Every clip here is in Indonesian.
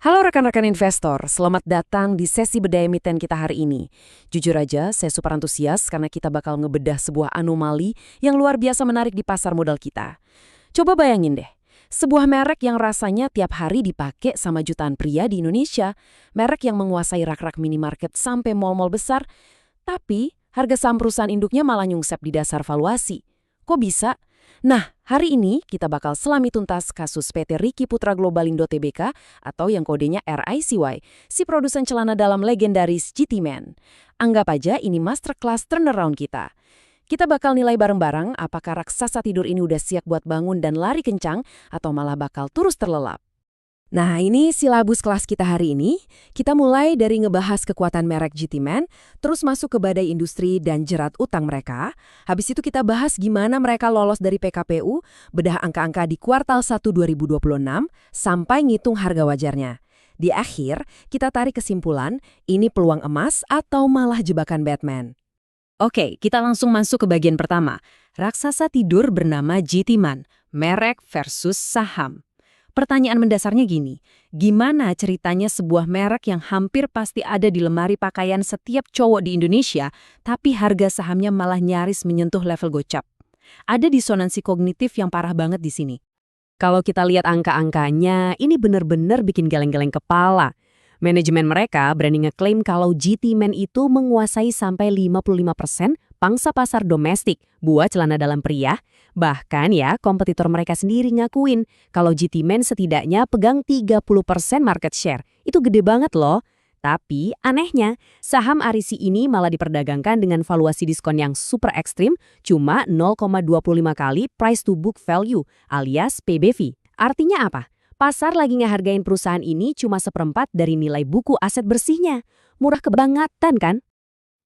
Halo rekan-rekan investor, selamat datang di sesi bedah emiten kita hari ini. Jujur aja, saya super antusias karena kita bakal ngebedah sebuah anomali yang luar biasa menarik di pasar modal kita. Coba bayangin deh, sebuah merek yang rasanya tiap hari dipakai sama jutaan pria di Indonesia, merek yang menguasai rak-rak minimarket sampai mall-mall besar, tapi harga saham perusahaan induknya malah nyungsep di dasar valuasi. Kok bisa? Nah, hari ini kita bakal selami tuntas kasus PT Ricky Putra Globalindo Tbk atau yang kodenya RICY, si produsen celana dalam legendaris GT Man. Anggap aja ini masterclass turnaround kita. Kita bakal nilai bareng-bareng apakah raksasa tidur ini udah siap buat bangun dan lari kencang atau malah bakal terus terlelap. Nah, ini silabus kelas kita hari ini. Kita mulai dari ngebahas kekuatan merek GT Man, terus masuk ke badai industri dan jerat utang mereka. Habis itu kita bahas gimana mereka lolos dari PKPU, bedah angka-angka di kuartal 1 2026, sampai ngitung harga wajarnya. Di akhir, kita tarik kesimpulan, ini peluang emas atau malah jebakan Batman. Oke, kita langsung masuk ke bagian pertama. Raksasa tidur bernama GT Man, merek versus saham. Pertanyaan mendasarnya gini, gimana ceritanya sebuah merek yang hampir pasti ada di lemari pakaian setiap cowok di Indonesia, tapi harga sahamnya malah nyaris menyentuh level gocap? Ada disonansi kognitif yang parah banget di sini. Kalau kita lihat angka-angkanya, ini benar-benar bikin geleng-geleng kepala. Manajemen mereka berani ngeklaim kalau GT Man itu menguasai sampai 55% pangsa pasar domestik buat celana dalam pria. Bahkan ya, kompetitor mereka sendiri ngakuin kalau GT Man setidaknya pegang 30% market share. Itu gede banget loh. Tapi anehnya, saham RICY ini malah diperdagangkan dengan valuasi diskon yang super ekstrim, cuma 0,25 kali price to book value alias PBV. Artinya apa? Pasar lagi ngehargain perusahaan ini cuma seperempat dari nilai buku aset bersihnya. Murah kebangetan kan?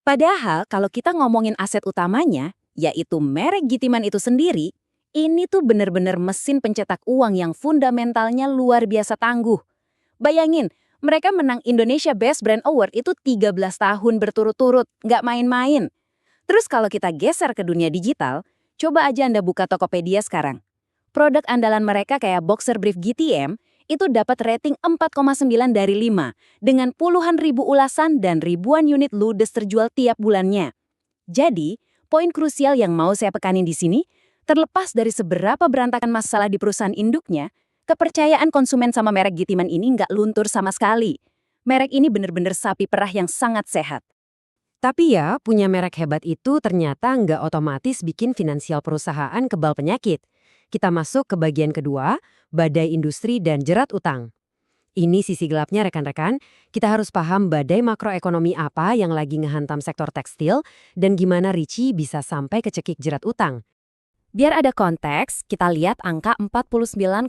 Padahal kalau kita ngomongin aset utamanya, yaitu merek GT Man itu sendiri, ini tuh bener-bener mesin pencetak uang yang fundamentalnya luar biasa tangguh. Bayangin, mereka menang Indonesia Best Brand Award itu 13 tahun berturut-turut, nggak main-main. Terus kalau kita geser ke dunia digital, coba aja Anda buka Tokopedia sekarang. Produk andalan mereka kayak Boxer Brief GTM itu dapat rating 4,9 dari 5 dengan puluhan ribu ulasan dan ribuan unit ludes terjual tiap bulannya. Jadi, poin krusial yang mau saya pekanin di sini, terlepas dari seberapa berantakan masalah di perusahaan induknya, kepercayaan konsumen sama merek GT Man ini nggak luntur sama sekali. Merek ini bener-bener sapi perah yang sangat sehat. Tapi ya, punya merek hebat itu ternyata nggak otomatis bikin finansial perusahaan kebal penyakit. Kita masuk ke bagian kedua, badai industri dan jerat utang. Ini sisi gelapnya rekan-rekan, kita harus paham badai makroekonomi apa yang lagi ngehantam sektor tekstil dan gimana Ricky bisa sampai kecekik jerat utang. Biar ada konteks, kita lihat angka 49,74%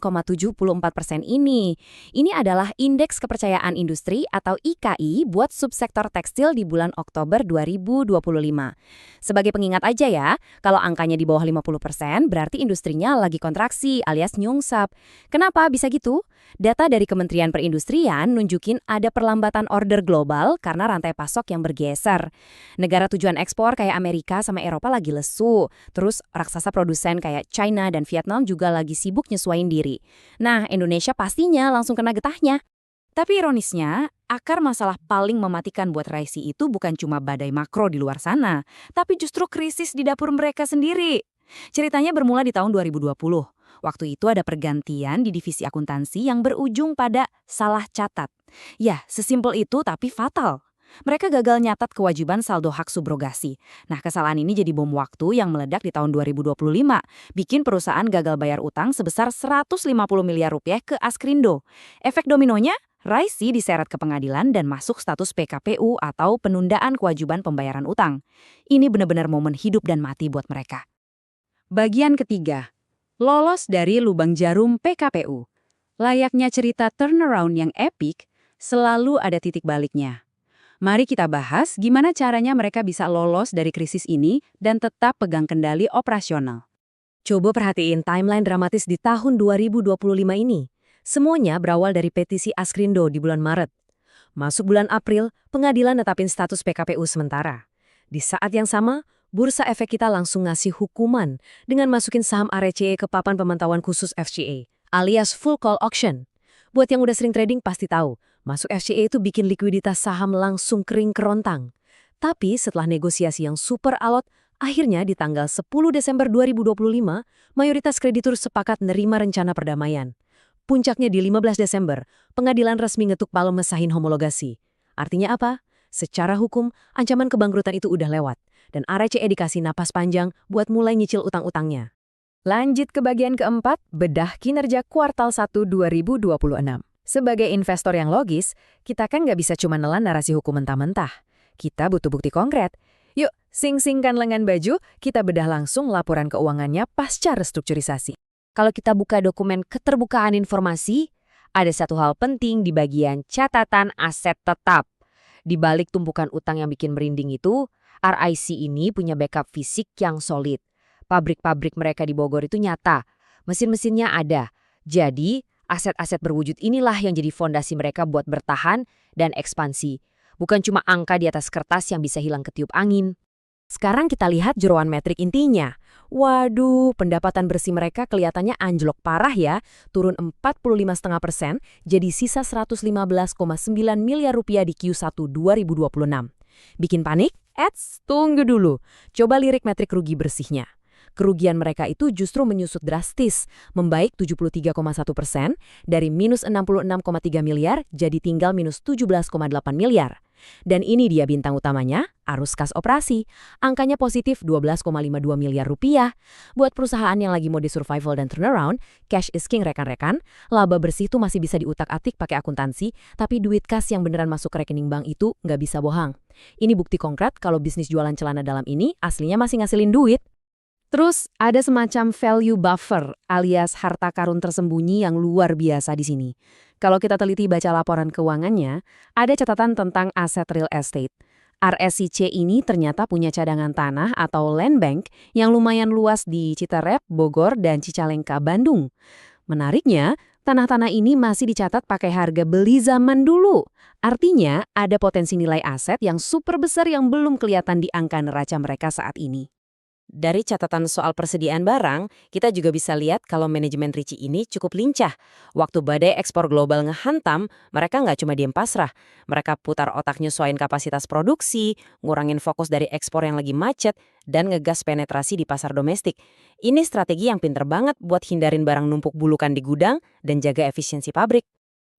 ini. Ini adalah Indeks Kepercayaan Industri atau IKI buat subsektor tekstil di bulan Oktober 2025. Sebagai pengingat aja ya, kalau angkanya di bawah 50% berarti industrinya lagi kontraksi alias nyungsap. Kenapa bisa gitu? Data dari Kementerian Perindustrian nunjukin ada perlambatan order global karena rantai pasok yang bergeser. Negara tujuan ekspor kayak Amerika sama Eropa lagi lesu, terus raksasa produsen kayak China dan Vietnam juga lagi sibuk nyesuaiin diri. Nah, Indonesia pastinya langsung kena getahnya. Tapi ironisnya, akar masalah paling mematikan buat RICY itu bukan cuma badai makro di luar sana, tapi justru krisis di dapur mereka sendiri. Ceritanya bermula di tahun 2020. Waktu itu ada pergantian di divisi akuntansi yang berujung pada salah catat. Ya, sesimpel itu tapi fatal. Mereka gagal nyatat kewajiban saldo hak subrogasi. Nah, kesalahan ini jadi bom waktu yang meledak di tahun 2025, bikin perusahaan gagal bayar utang sebesar 150 miliar rupiah ke Askrindo. Efek dominonya, RICY diseret ke pengadilan dan masuk status PKPU atau penundaan kewajiban pembayaran utang. Ini benar-benar momen hidup dan mati buat mereka. Bagian ketiga, lolos dari lubang jarum PKPU. Layaknya cerita turnaround yang epic, selalu ada titik baliknya. Mari kita bahas gimana caranya mereka bisa lolos dari krisis ini dan tetap pegang kendali operasional. Coba perhatiin timeline dramatis di tahun 2025 ini. Semuanya berawal dari petisi Askrindo di bulan Maret. Masuk bulan April, pengadilan netapin status PKPU sementara. Di saat yang sama, Bursa Efek kita langsung ngasih hukuman dengan masukin saham RICY ke papan pemantauan khusus FCA, alias full call auction. Buat yang udah sering trading pasti tahu, masuk FCA itu bikin likuiditas saham langsung kering kerontang. Tapi setelah negosiasi yang super alot, akhirnya di tanggal 10 Desember 2025, mayoritas kreditur sepakat nerima rencana perdamaian. Puncaknya di 15 Desember, pengadilan resmi ngetuk palu mesahin homologasi. Artinya apa? Secara hukum, ancaman kebangkrutan itu udah lewat, dan RCE dikasih napas panjang buat mulai nyicil utang-utangnya. Lanjut ke bagian keempat, bedah kinerja kuartal 1 2026. Sebagai investor yang logis, kita kan nggak bisa cuma nelan narasi hukum mentah-mentah. Kita butuh bukti konkret. Yuk, sing-singkan lengan baju, kita bedah langsung laporan keuangannya pasca restrukturisasi. Kalau kita buka dokumen keterbukaan informasi, ada satu hal penting di bagian catatan aset tetap. Di balik tumpukan utang yang bikin merinding itu, RIC ini punya backup fisik yang solid. Pabrik-pabrik mereka di Bogor itu nyata, mesin-mesinnya ada. Jadi, aset-aset berwujud inilah yang jadi fondasi mereka buat bertahan dan ekspansi. Bukan cuma angka di atas kertas yang bisa hilang ketiup angin. Sekarang kita lihat jeroan metrik intinya. Waduh, pendapatan bersih mereka kelihatannya anjlok parah ya, turun 45,5%, jadi sisa 115,9 miliar rupiah di Q1 2026. Bikin panik? Tunggu dulu. Coba lirik metrik rugi bersihnya. Kerugian mereka itu justru menyusut drastis, membaik 73,1% dari minus 66,3 miliar jadi tinggal minus 17,8 miliar. Dan ini dia bintang utamanya, arus kas operasi. Angkanya positif 12,52 miliar rupiah. Buat perusahaan yang lagi mode survival dan turnaround, cash is king rekan-rekan. Laba bersih itu masih bisa diutak-atik pakai akuntansi, tapi duit kas yang beneran masuk ke rekening bank itu nggak bisa bohong. Ini bukti konkret kalau bisnis jualan celana dalam ini aslinya masih ngasilin duit. Terus ada semacam value buffer alias harta karun tersembunyi yang luar biasa di sini. Kalau kita teliti baca laporan keuangannya, ada catatan tentang aset real estate. RSIC ini ternyata punya cadangan tanah atau land bank yang lumayan luas di Citarep, Bogor, dan Cicalengka, Bandung. Menariknya, tanah-tanah ini masih dicatat pakai harga beli zaman dulu. Artinya, ada potensi nilai aset yang super besar yang belum kelihatan di angka neraca mereka saat ini. Dari catatan soal persediaan barang, kita juga bisa lihat kalau manajemen Ricci ini cukup lincah. Waktu badai ekspor global ngehantam, mereka nggak cuma diem pasrah. Mereka putar otak nyesuaiin kapasitas produksi, ngurangin fokus dari ekspor yang lagi macet, dan ngegas penetrasi di pasar domestik. Ini strategi yang pinter banget buat hindarin barang numpuk bulukan di gudang dan jaga efisiensi pabrik.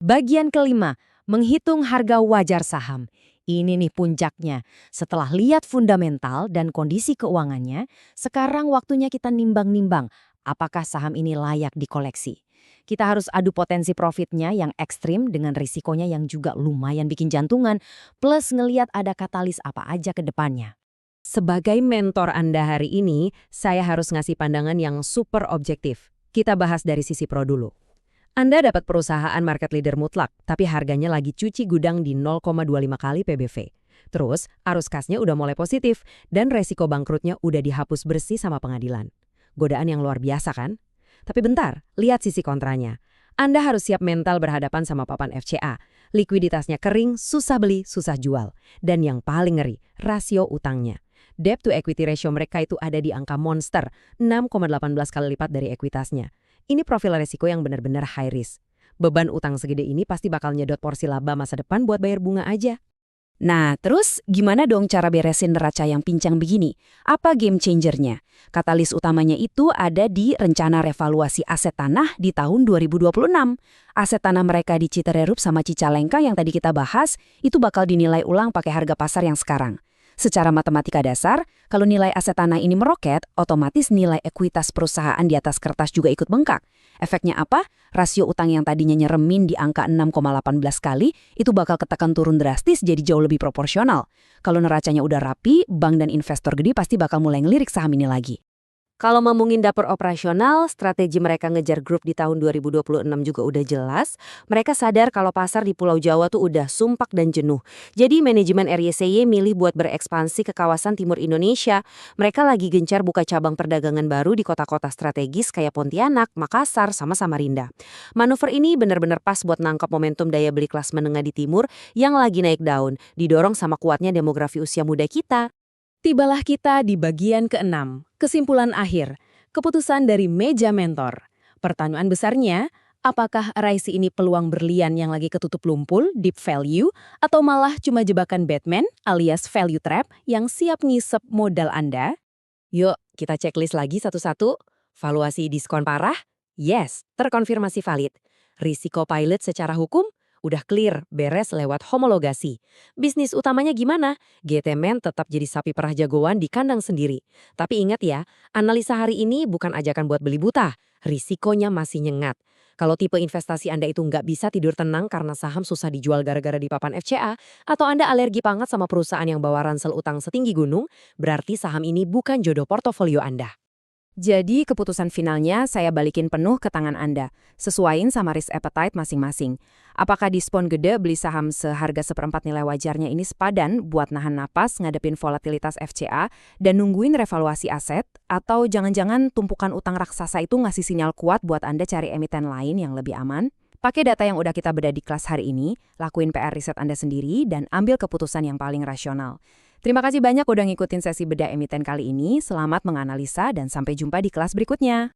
Bagian kelima, menghitung harga wajar saham. Ini nih puncaknya. Setelah lihat fundamental dan kondisi keuangannya, sekarang waktunya kita nimbang-nimbang apakah saham ini layak dikoleksi. Kita harus adu potensi profitnya yang ekstrim dengan risikonya yang juga lumayan bikin jantungan, plus ngeliat ada katalis apa aja ke depannya. Sebagai mentor Anda hari ini, saya harus ngasih pandangan yang super objektif. Kita bahas dari sisi pro dulu. Anda dapat perusahaan market leader mutlak, tapi harganya lagi cuci gudang di 0,25 kali PBV. Terus, arus kasnya udah mulai positif, dan resiko bangkrutnya udah dihapus bersih sama pengadilan. Godaan yang luar biasa kan? Tapi bentar, lihat sisi kontranya. Anda harus siap mental berhadapan sama papan FCA. Likuiditasnya kering, susah beli, susah jual. Dan yang paling ngeri, rasio utangnya. Debt to equity ratio mereka itu ada di angka monster, 6,18 kali lipat dari ekuitasnya. Ini profil resiko yang benar-benar high risk. Beban utang segede ini pasti bakal nyedot porsi laba masa depan buat bayar bunga aja. Nah, terus gimana dong cara beresin neraca yang pincang begini? Apa game changernya? Katalis utamanya itu ada di rencana revaluasi aset tanah di tahun 2026. Aset tanah mereka di Citererup sama Cicalengka yang tadi kita bahas, itu bakal dinilai ulang pakai harga pasar yang sekarang. Secara matematika dasar, kalau nilai aset tanah ini meroket, otomatis nilai ekuitas perusahaan di atas kertas juga ikut bengkak. Efeknya apa? Rasio utang yang tadinya nyeremin di angka 6,18 kali, itu bakal ketekan turun drastis jadi jauh lebih proporsional. Kalau neracanya udah rapi, bank dan investor gede pasti bakal mulai ngelirik saham ini lagi. Kalau ngomongin dapur operasional, strategi mereka ngejar grup di tahun 2026 juga udah jelas. Mereka sadar kalau pasar di Pulau Jawa tuh udah sumpak dan jenuh. Jadi manajemen RYCY milih buat berekspansi ke kawasan timur Indonesia. Mereka lagi gencar buka cabang perdagangan baru di kota-kota strategis kayak Pontianak, Makassar, sama Samarinda. Manuver ini benar-benar pas buat nangkap momentum daya beli kelas menengah di timur yang lagi naik daun, didorong sama kuatnya demografi usia muda kita. Tibalah kita di bagian ke-6, kesimpulan akhir, keputusan dari meja mentor. Pertanyaan besarnya, Apakah RISI ini peluang berlian yang lagi ketutup lumpur, deep value, atau malah cuma jebakan Batman alias value trap yang siap ngisep modal Anda? Yuk, kita checklist lagi satu-satu. Valuasi diskon parah? Yes, terkonfirmasi valid. Risiko pilot secara hukum? Udah clear, beres lewat homologasi. Bisnis utamanya gimana? GTMN tetap jadi sapi perah jagoan di kandang sendiri. Tapi ingat ya, analisa hari ini bukan ajakan buat beli buta. Risikonya masih nyengat. Kalau tipe investasi Anda itu nggak bisa tidur tenang karena saham susah dijual gara-gara di papan FCA, atau Anda alergi banget sama perusahaan yang bawa ransel utang setinggi gunung, berarti saham ini bukan jodoh portofolio Anda. Jadi keputusan finalnya saya balikin penuh ke tangan Anda, sesuaiin sama risk appetite masing-masing. Apakah diskon gede beli saham seharga seperempat nilai wajarnya ini sepadan buat nahan napas ngadepin volatilitas FCA dan nungguin revaluasi aset, atau jangan-jangan tumpukan utang raksasa itu ngasih sinyal kuat buat Anda cari emiten lain yang lebih aman? Pakai data yang udah kita bedah di kelas hari ini, lakuin PR riset Anda sendiri, dan ambil keputusan yang paling rasional. Terima kasih banyak udah ngikutin sesi bedah emiten kali ini. Selamat menganalisa dan sampai jumpa di kelas berikutnya.